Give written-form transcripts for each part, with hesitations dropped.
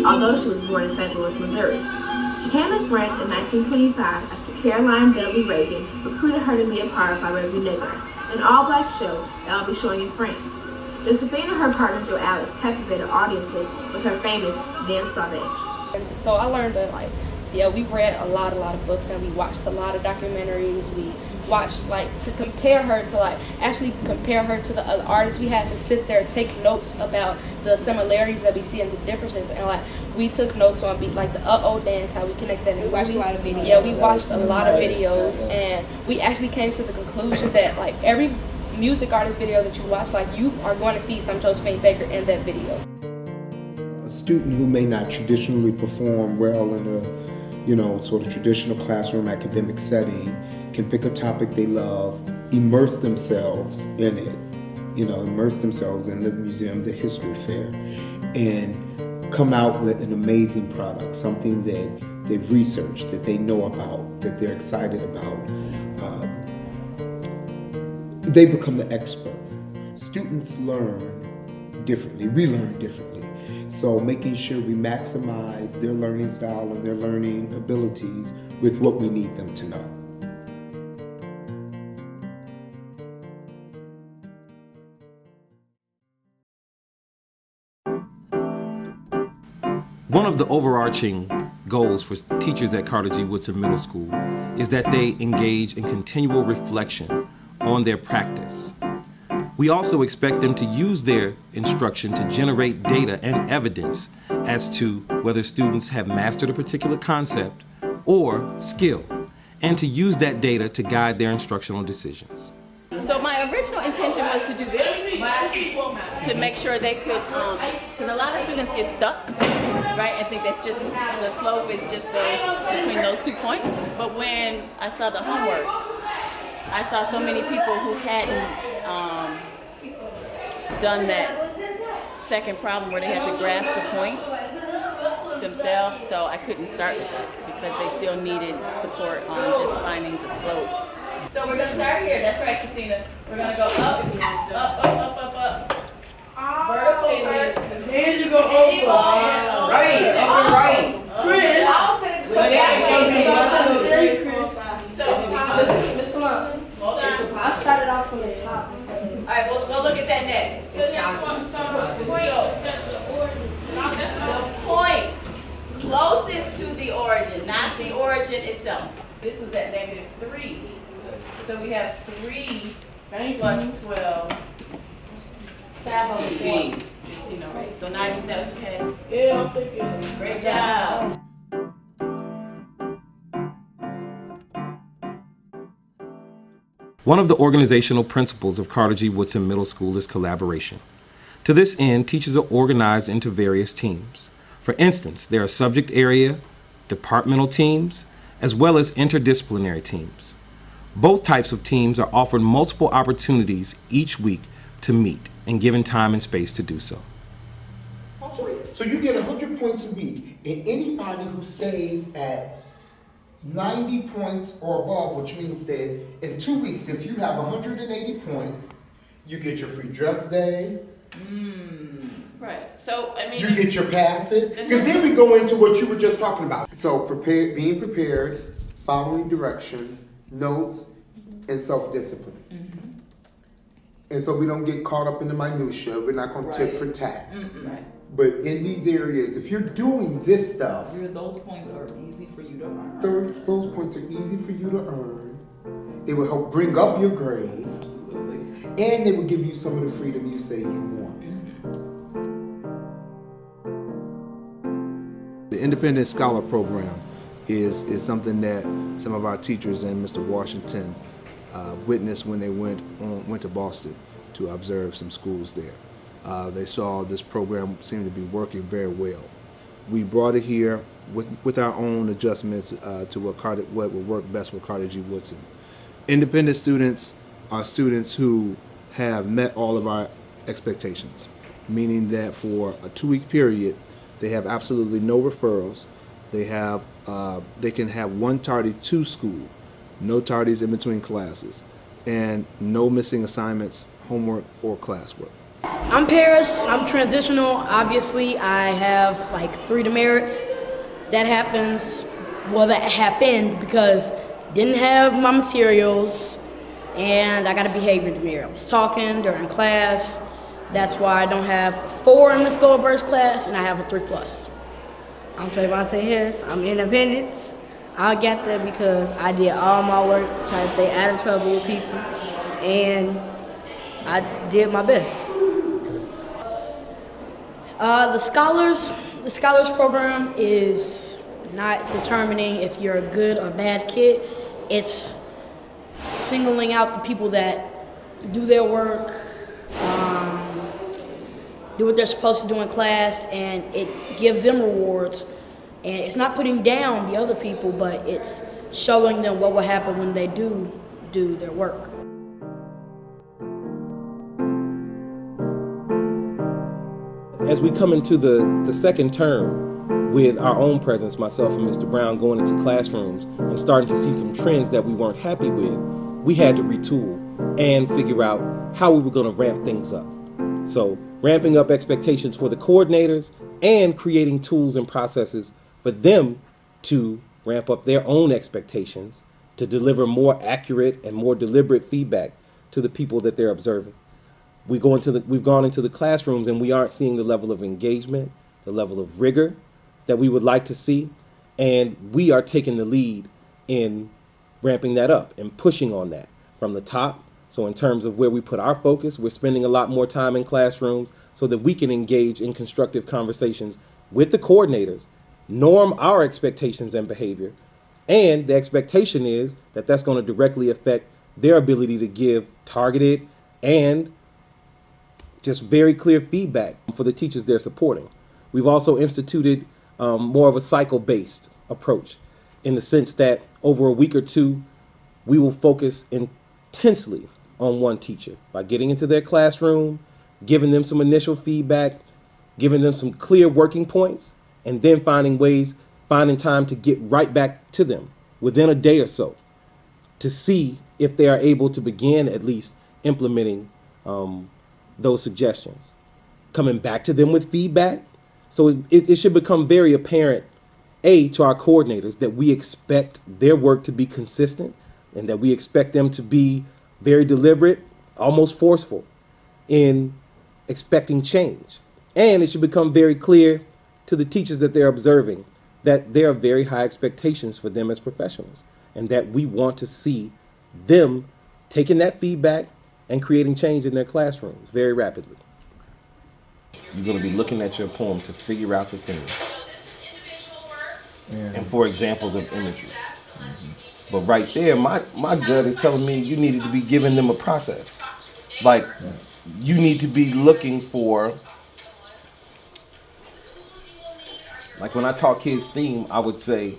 Although she was born in St. Louis, Missouri. She came to France in 1925 after Caroline W. Reagan recruited her to be a part of La Revue Negre, an all-black show that will be showing in France. Josephine and her partner Joe Alex captivated audiences with her famous Dance Sauvage. So I learned that, like, we read a lot of books, and we watched a lot of documentaries. We watched, to compare her to, actually compare her to the other artists. We had to sit there, take notes about the similarities that we see and the differences, and we took notes on the Uh-Oh dance, how we connected. And we watched a lot of videos. Yeah, we watched a lot of videos, and we actually came to the conclusion that every music artist video that you watch, you are going to see some Josephine Baker in that video. A student who may not traditionally perform well in a sort of traditional classroom academic setting can pick a topic they love, immerse themselves in it, immerse themselves in the museum, the history fair, and come out with an amazing product, something that they've researched, that they know about, that they're excited about. They become the expert. Students learn differently. We learn differently. So making sure we maximize their learning style and their learning abilities with what we need them to know. One of the overarching goals for teachers at Carter G. Woodson Middle School is that they engage in continual reflection on their practice. We also expect them to use their instruction to generate data and evidence as to whether students have mastered a particular concept or skill, and to use that data to guide their instructional decisions. So my original intention was to do this, to make sure they could, because a lot of students get stuck, right? I think that's just, the slope is just between those 2 points. But when I saw the homework, I saw so many people who hadn't done that second problem where they had to grasp the point themselves, so I couldn't start with that because they still needed support on just finding the slope. So we're going to start here. That's right, Christina. We're going to go up, up, up, up, up, up. Vertical first. Then you go over. Right, over right. Chris. So, Miss Salon. I started off from the top. All right, we'll look at that next. The point closest to the origin, not the origin itself. This was at -3. So we have 3 plus 12. 15. 15, all right. So 9, is that what you had? Yeah, I'm thinking. Great job. One of the organizational principles of Carter G. Woodson Middle School is collaboration. To this end, teachers are organized into various teams. For instance, there are subject area, departmental teams, as well as interdisciplinary teams. Both types of teams are offered multiple opportunities each week to meet and given time and space to do so. So you get 100 points a week, and anybody who stays at 90 points or above, which means that in 2 weeks, if you have 180 points, you get your free dress day. Right. So, I mean, you get your passes. Because then we go into what you were just talking about. So being prepared, following direction, notes, and self-discipline. And so we don't get caught up in the minutia. We're not going to tit for tat. Right. But in these areas, if you're doing this stuff, those points are easy for you to earn. Those points are easy for you to earn. They will help bring up your grade. Absolutely. And they will give you some of the freedom you say you want. The Independent Scholar Program is something that some of our teachers and Mr. Washington witnessed when they went to Boston. to observe some schools there. They saw this program seemed to be working very well. We brought it here with our own adjustments to what would work best with Carter G. Woodson. Independent students are students who have met all of our expectations, meaning that for a 2-week period, they have absolutely no referrals. They can have one tardy to school, no tardies in between classes, and no missing assignments, homework, or classwork. I'm Paris. I'm transitional. Obviously, I have like 3 demerits. That happened because didn't have my materials, and I got a behavior demerit. I was talking during class. That's why I don't have 4 in Miss Goldberg's class, and I have a 3+. I'm Trayvonte Harris. I'm independent. I got there because I did all my work, trying to stay out of trouble with people, and I did my best. The Scholars program is not determining if you're a good or bad kid. It's singling out the people that do their work, do what they're supposed to do in class, and it gives them rewards. And it's not putting down the other people, but it's showing them what will happen when they do their work. As we come into the second term with our own presence, myself and Mr. Brown going into classrooms and starting to see some trends that we weren't happy with, we had to retool and figure out how we were going to ramp things up. So ramping up expectations for the coordinators and creating tools and processes for them to ramp up their own expectations to deliver more accurate and more deliberate feedback to the people that they're observing. We've gone into the classrooms and we aren't seeing the level of engagement, the level of rigor that we would like to see, and we are taking the lead in ramping that up and pushing on that from the top. So in terms of where we put our focus, we're spending a lot more time in classrooms so that we can engage in constructive conversations with the coordinators, norm our expectations and behavior, and the expectation is that that's going to directly affect their ability to give targeted and just very clear feedback for the teachers they're supporting. We've also instituted more of a cycle-based approach in the sense that over a week or two, we will focus intensely on one teacher by getting into their classroom, giving them some initial feedback, giving them some clear working points, and then finding time to get right back to them within a day or so to see if they are able to begin at least implementing those suggestions. Coming back to them with feedback. So it should become very apparent, to our coordinators, that we expect their work to be consistent and that we expect them to be very deliberate, almost forceful in expecting change. And it should become very clear to the teachers that they're observing that there are very high expectations for them as professionals and that we want to see them taking that feedback and creating change in their classrooms very rapidly. You're going to be looking at your poem to figure out the theme and for examples of imagery. But right there, my gut is telling me you needed to be giving them a process. Like, you need to be looking for, like when I taught kids theme, I would say,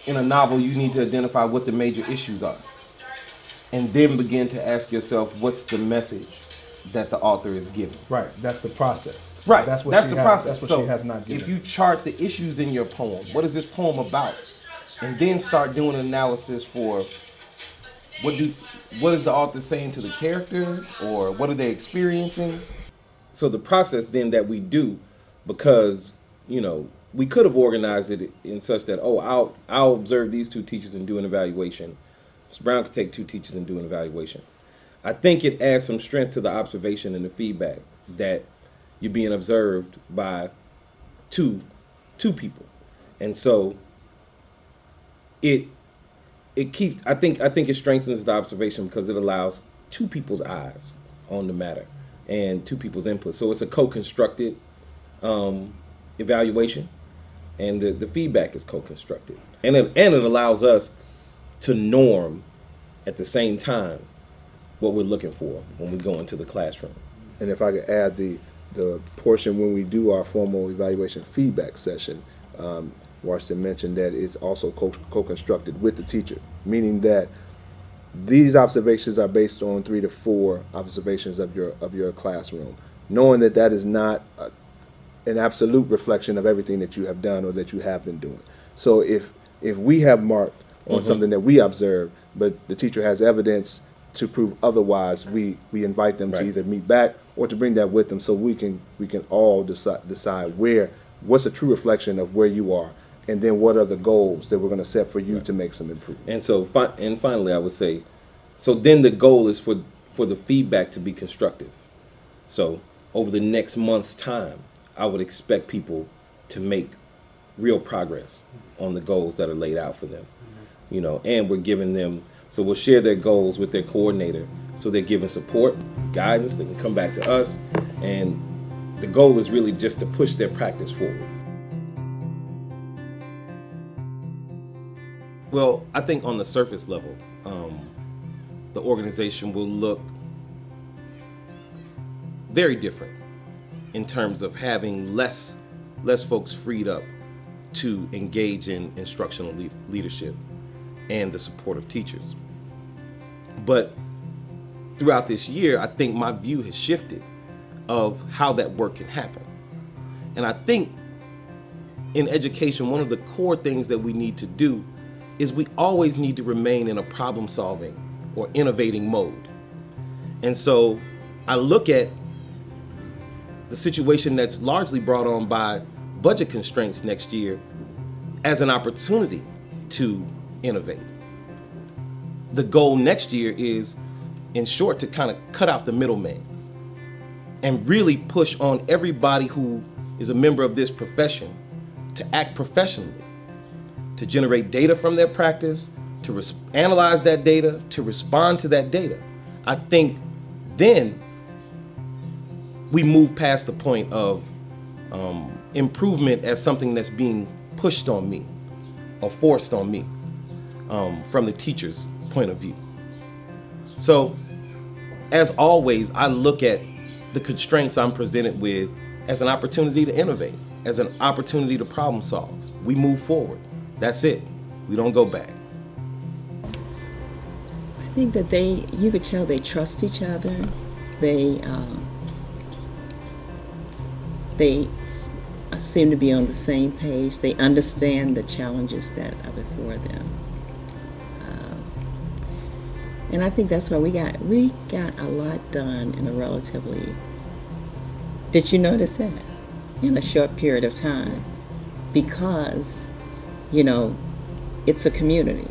in a novel, you need to identify what the major issues are. And then begin to ask yourself, what's the message that the author is giving? Right, that's the process. Right, that's the process. That's what so she has not given. If you chart the issues in your poem, what is this poem about? And then start doing an analysis for what is the author saying to the characters, or what are they experiencing? So the process then that we do, because, you know, we could have organized it in such that, I'll observe these 2 teachers and do an evaluation. Mr. Brown could take 2 teachers and do an evaluation. I think it adds some strength to the observation and the feedback that you're being observed by two people. And so it keeps, I think it strengthens the observation because it allows 2 people's eyes on the matter and 2 people's input. So it's a co-constructed evaluation, and the feedback is co-constructed. And it allows us to norm at the same time what we're looking for when we go into the classroom. And if I could add the portion when we do our formal evaluation feedback session, Washington mentioned that it's also co-constructed with the teacher, meaning that these observations are based on 3 to 4 observations of your classroom, knowing that that is not an absolute reflection of everything that you have done or that you have been doing. So if we have marked on something that we observed, but the teacher has evidence to prove otherwise, we invite them to either meet back or to bring that with them, so we can all decide what's a true reflection of where you are, and then what are the goals that we're going to set for you to make some improvement. And so, finally, I would say, so then the goal is for the feedback to be constructive. So over the next month's time, I would expect people to make real progress on the goals that are laid out for them. You know, and we're giving them, so we'll share their goals with their coordinator, so they're given support, guidance, they can come back to us, and the goal is really just to push their practice forward. Well, I think on the surface level, the organization will look very different in terms of having less folks freed up to engage in instructional leadership and the support of teachers. But throughout this year, I think my view has shifted of how that work can happen. And I think in education, one of the core things that we need to do is we always need to remain in a problem-solving or innovating mode. And so I look at the situation that's largely brought on by budget constraints next year as an opportunity to innovate. The goal next year is, in short, to kind of cut out the middleman and really push on everybody who is a member of this profession to act professionally, to generate data from their practice, to analyze that data, to respond to that data. I think then we move past the point of improvement as something that's being pushed on me or forced on me from the teacher's point of view. So, as always, I look at the constraints I'm presented with as an opportunity to innovate, as an opportunity to problem solve. We move forward. That's it. We don't go back. I think that you could tell they trust each other. They seem to be on the same page. They understand the challenges that are before them. And I think that's why we got a lot done in a relatively, did you notice that? In a short period of time. Because, you know, it's a community.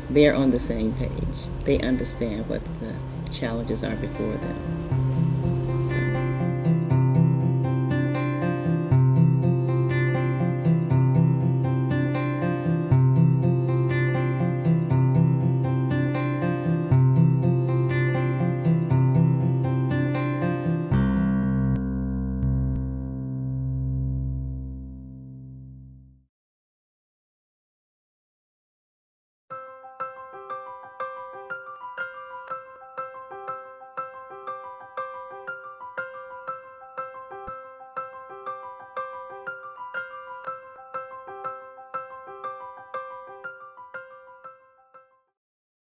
They're on the same page. They understand what the challenges are before them.